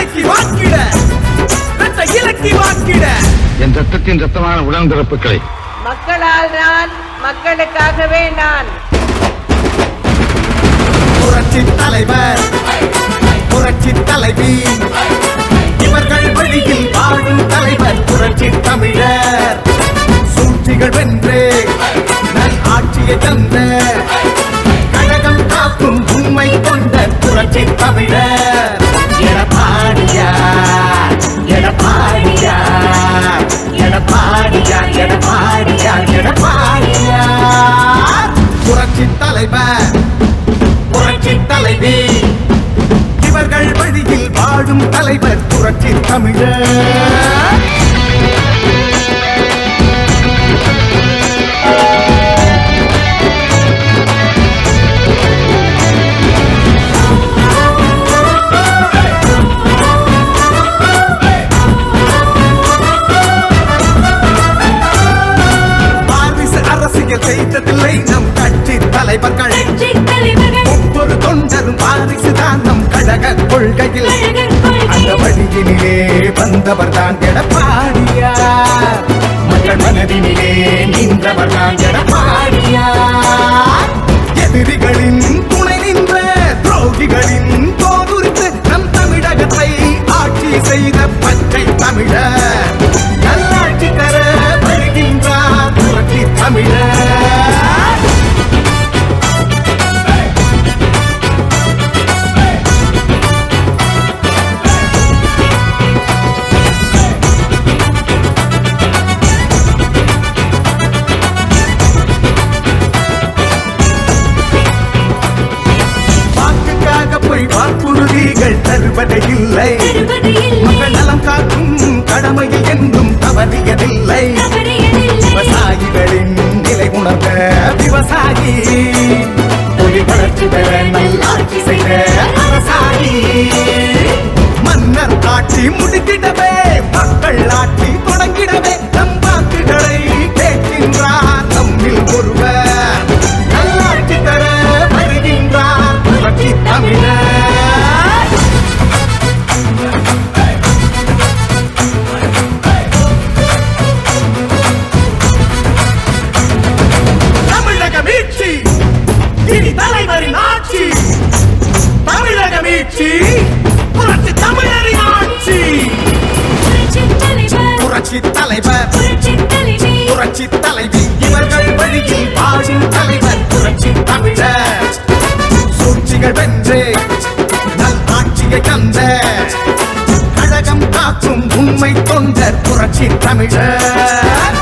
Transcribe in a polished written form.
இலக்கி வாக்கிட இலக்கி வாக்கிட என் ரத்தத்தின் ரத்தமான உடன்பிறப்புகளை மக்களால் நான், மக்களுக்காகவே நான். புரட்சி தலைவர், புரட்சி தலைவி, இவர்கள் வழியில் வாழும் தலைவர் புரட்சி தமிழர். சூழ்ச்சிகள் வென்று நல் ஆட்சியை தந்த கழகம் காக்கும் உண்மை கொண்ட புரட்சி தமிழர். எடப்பாடியார், எடப்பாடியார், எடப்பாடியார், எடப்பாடியார், எடப்பாடியார். புரட்சி தலைவர், புரட்சி தலைவி, இவர்கள் வழியில் வாழும் தலைவர் புரட்சி தமிழர். செய்ததில்லை நம் கட்சி தலைவர்கள், ஒவ்வொரு தொண்டரும் வாரிசுதான் நம் கழக கொள்கையில். அந்த வழியினிலே வந்தவர் தான் எடப்பாடியார், மக்கள் மனதினிலே நின்றவர் தான் எடப்பாடியார். எதிரிகளின் துணை நின்ற துரோகிகளின் போதுரித்து நம் தமிழகத்தை ஆட்சி செய்த பச்சை தமிழர். நல்லாட்சி தர வருகின்றார் புரட்சி தமிழர். வாக்குறுதிகள் தருவதே இல்லை, மக்கள் நலம் காக்கும் கடமையில் என்றும் தவறியதில்லை. விவசாயிகளின் நிலை உணர்ந்த விவசாயி, தொழில் வளர்ச்சி பெற நல்லாட்சி செய்த அரசாணி. மன்னர் ஆட்சி முடித்திடவே மக்கள் ஆட்சி தொடங்கிடவே நம் வாக்குகளை கேட்கின்றார் நம்மில் ஒருவர். நல்லாட்சி தர வருகின்றார் புரட்சி தமிழர். தலைவரின் ஆட்சி, தமிழக மீட்சி, புரட்சி தமிழரின் ஆட்சி. புரட்சி தலைவர், புரட்சி தலைவி, இவர்கள் வழியில் வாழும் தலைவர் புரட்சி தமிழர். சூழ்ச்சிகள் வென்று நல் ஆட்சியை தந்த கழகம் காக்கும் உண்மை தொண்டர் புரட்சி தமிழர்.